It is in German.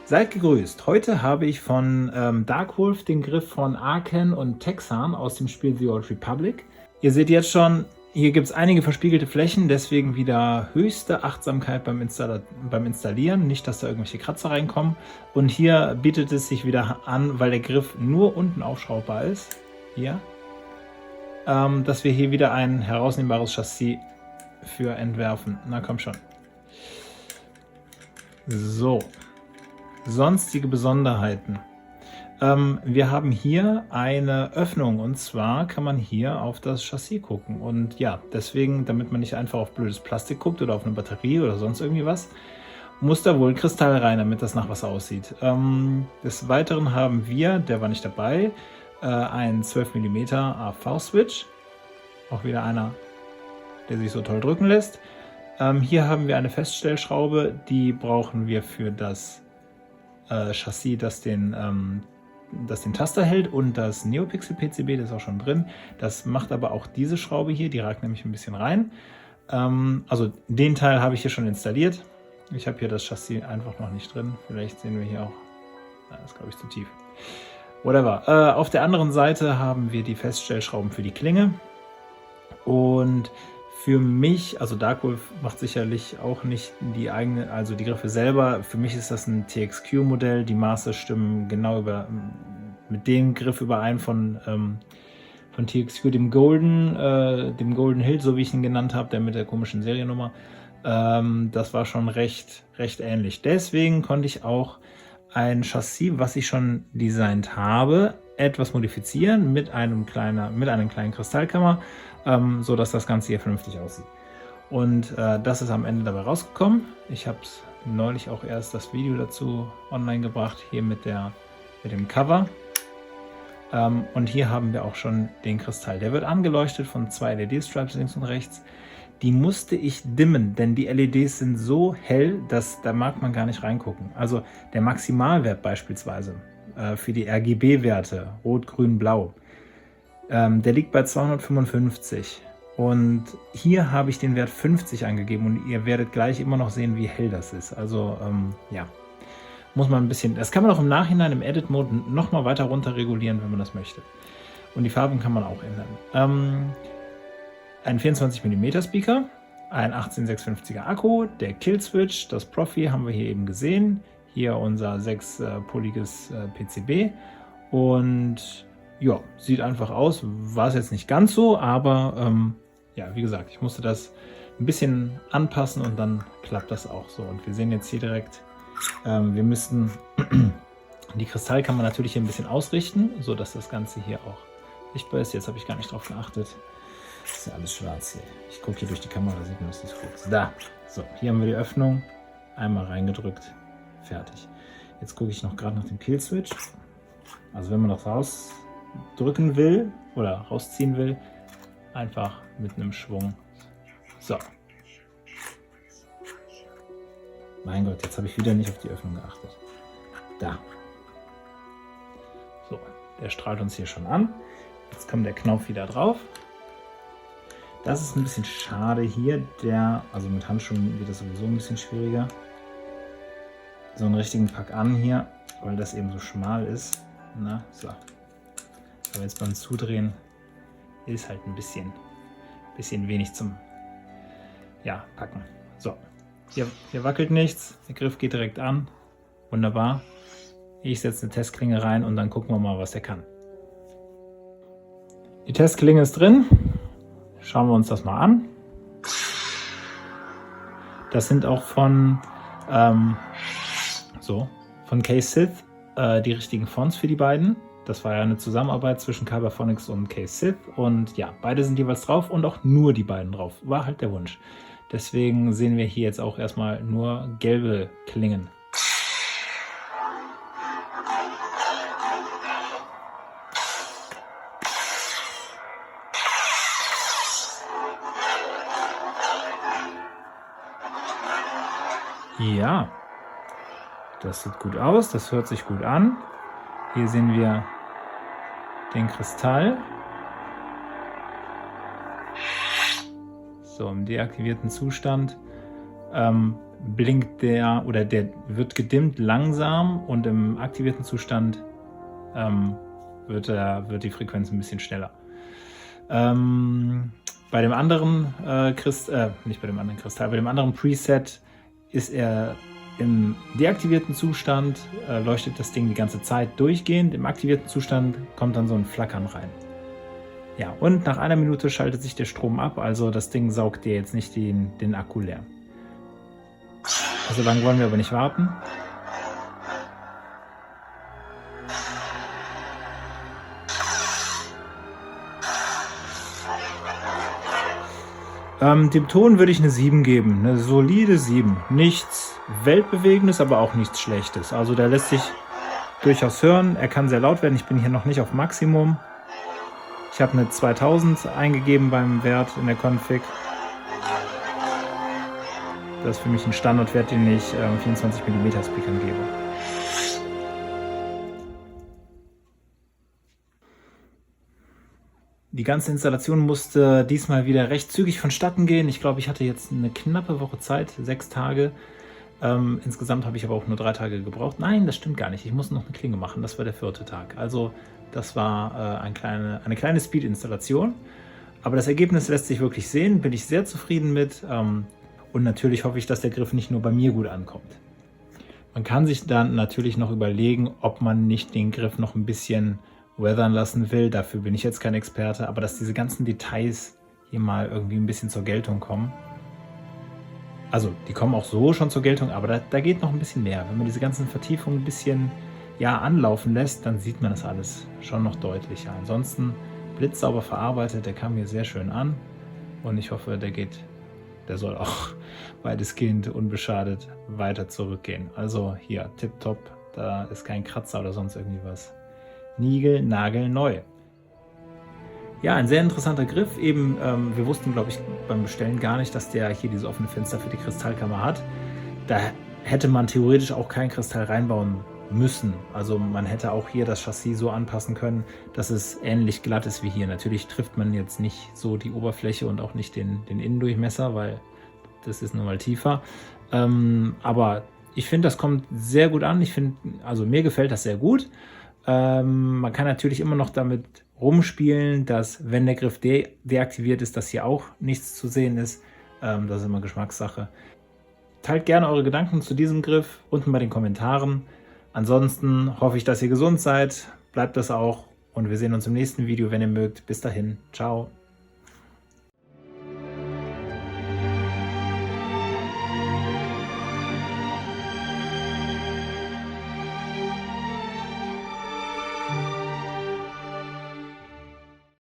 Seid gegrüßt. Heute habe ich von Darkwolf den Griff von Arkan und Texan aus dem Spiel The Old Republic. Ihr seht jetzt schon, hier gibt es einige verspiegelte Flächen, deswegen wieder höchste Achtsamkeit beim Installieren. Nicht, dass da irgendwelche Kratzer reinkommen. Und hier bietet es sich wieder an, weil der Griff nur unten aufschraubbar ist, hier, dass wir hier wieder ein herausnehmbares Chassis für entwerfen. Na komm schon. So. Sonstige Besonderheiten. Wir haben hier eine Öffnung und zwar kann man hier auf das Chassis gucken und ja, deswegen, damit man nicht einfach auf blödes Plastik guckt oder auf eine Batterie oder sonst irgendwie was, muss da wohl Kristall rein, damit das nach was aussieht. Des Weiteren haben wir, der war nicht dabei, einen 12 mm AV-Switch, auch wieder einer, der sich so toll drücken lässt. Hier haben wir eine Feststellschraube, die brauchen wir für das Chassis, das den Taster hält, und das NeoPixel PCB, das ist auch schon drin. Das macht aber auch diese Schraube hier, die ragt nämlich ein bisschen rein. Also den Teil habe ich hier schon installiert. Ich habe hier das Chassis einfach noch nicht drin. Vielleicht sehen wir hier auch, das ist glaube ich zu tief. Whatever. Auf der anderen Seite haben wir die Feststellschrauben für die Klinge. Und für mich, also Darkwolf macht sicherlich auch nicht die eigene, also die Griffe selber. Für mich ist das ein TXQ-Modell. Die Maße stimmen genau mit dem Griff überein von TXQ, dem Golden Hilt, so wie ich ihn genannt habe, der mit der komischen Seriennummer. Das war schon recht ähnlich. Deswegen konnte ich auch ein Chassis, was ich schon designt habe, etwas modifizieren mit einem kleinen Kristallkammer, so dass das Ganze hier vernünftig aussieht. Und das ist am Ende dabei rausgekommen. Ich habe neulich auch erst das Video dazu online gebracht, hier mit dem Cover. Und hier haben wir auch schon den Kristall. Der wird angeleuchtet von 2 LED-Stripes links und rechts. Die musste ich dimmen, denn die LEDs sind so hell, dass da mag man gar nicht reingucken. Also der Maximalwert beispielsweise für die RGB-Werte, Rot, Grün, Blau, der liegt bei 255. Und hier habe ich den Wert 50 angegeben und ihr werdet gleich immer noch sehen, wie hell das ist. Also ja, muss man ein bisschen, das kann man auch im Nachhinein im Edit-Mode nochmal weiter runter regulieren, wenn man das möchte. Und die Farben kann man auch ändern. Ein 24 mm Speaker, ein 18650er Akku, der Killswitch, das Profi haben wir hier eben gesehen. Hier unser 6-poliges PCB und ja, sieht einfach aus. War es jetzt nicht ganz so, aber ja, wie gesagt, ich musste das ein bisschen anpassen und dann klappt das auch so. Und wir sehen jetzt hier direkt, wir müssten die Kristallkammer natürlich hier ein bisschen ausrichten, so dass das Ganze hier auch sichtbar ist. Jetzt habe ich gar nicht drauf geachtet. Das ist ja alles schwarz hier. Ich gucke hier durch die Kamera, da sieht man, dass es kurz. Da. So, hier haben wir die Öffnung. Einmal reingedrückt. Fertig. Jetzt gucke ich noch gerade nach dem Killswitch. Also wenn man noch rausdrücken will oder rausziehen will, einfach mit einem Schwung. So. Mein Gott, jetzt habe ich wieder nicht auf die Öffnung geachtet. Da. So, der strahlt uns hier schon an. Jetzt kommt der Knopf wieder drauf. Das ist ein bisschen schade hier, also mit Handschuhen wird das sowieso ein bisschen schwieriger. So einen richtigen Pack an hier, weil das eben so schmal ist. Na, so. Aber jetzt beim Zudrehen ist halt ein bisschen wenig zum Packen. So, hier wackelt nichts, der Griff geht direkt an. Wunderbar. Ich setze eine Testklinge rein und dann gucken wir mal, was der kann. Die Testklinge ist drin. Schauen wir uns das mal an. Das sind auch von K-Sith die richtigen Fonts für die beiden. Das war ja eine Zusammenarbeit zwischen Cyberphonics und K-Sith. Und ja, beide sind jeweils drauf und auch nur die beiden drauf. War halt der Wunsch. Deswegen sehen wir hier jetzt auch erstmal nur gelbe Klingen. Ja, das sieht gut aus, das hört sich gut an. Hier sehen wir den Kristall. So, im deaktivierten Zustand. blinkt der oder der wird gedimmt langsam und im aktivierten Zustand wird die Frequenz ein bisschen schneller. Bei dem anderen nicht bei dem anderen Kristall, bei dem anderen Preset ist er im deaktivierten Zustand, leuchtet das Ding die ganze Zeit durchgehend. Im aktivierten Zustand kommt dann so ein Flackern rein. Ja, und nach 1 Minute schaltet sich der Strom ab, also das Ding saugt dir jetzt nicht den Akku leer. So lange wollen wir aber nicht warten. Dem Ton würde ich eine 7 geben, eine solide 7. Nichts Weltbewegendes, aber auch nichts Schlechtes. Also der lässt sich durchaus hören. Er kann sehr laut werden. Ich bin hier noch nicht auf Maximum. Ich habe eine 2000 eingegeben beim Wert in der Config. Das ist für mich ein Standardwert, den ich 24 mm Speakern gebe. Die ganze Installation musste diesmal wieder recht zügig vonstatten gehen. Ich glaube, ich hatte jetzt eine knappe Woche Zeit, 6 Tage. Insgesamt habe ich aber auch nur 3 Tage gebraucht. Nein, das stimmt gar nicht. Ich musste noch eine Klinge machen. Das war der 4. Tag. Also das war eine kleine Speed-Installation. Aber das Ergebnis lässt sich wirklich sehen. Bin ich sehr zufrieden mit. Und natürlich hoffe ich, dass der Griff nicht nur bei mir gut ankommt. Man kann sich dann natürlich noch überlegen, ob man nicht den Griff noch ein bisschen weathern lassen will. Dafür bin ich jetzt kein Experte. Aber dass diese ganzen Details hier mal irgendwie ein bisschen zur Geltung kommen. Also die kommen auch so schon zur Geltung, aber da geht noch ein bisschen mehr. Wenn man diese ganzen Vertiefungen ein bisschen anlaufen lässt, dann sieht man das alles schon noch deutlicher. Ansonsten blitzsauber verarbeitet, der kam hier sehr schön an. Und ich hoffe, der soll auch weitestgehend unbeschadet weiter zurückgehen. Also hier, tipptopp, da ist kein Kratzer oder sonst irgendwie was. Nigelnagelneu. Ja, ein sehr interessanter Griff. Eben, wir wussten, glaube ich, beim Bestellen gar nicht, dass der hier diese offene Fenster für die Kristallkammer hat. Da hätte man theoretisch auch kein Kristall reinbauen müssen. Also man hätte auch hier das Chassis so anpassen können, dass es ähnlich glatt ist wie hier. Natürlich trifft man jetzt nicht so die Oberfläche und auch nicht den Innendurchmesser, weil das ist nun mal tiefer. Aber ich finde, das kommt sehr gut an. Also mir gefällt das sehr gut. Man kann natürlich immer noch damit rumspielen, dass wenn der Griff deaktiviert ist, dass hier auch nichts zu sehen ist. Das ist immer Geschmackssache. Teilt gerne eure Gedanken zu diesem Griff unten bei den Kommentaren. Ansonsten hoffe ich, dass ihr gesund seid. Bleibt das auch und wir sehen uns im nächsten Video, wenn ihr mögt. Bis dahin. Ciao.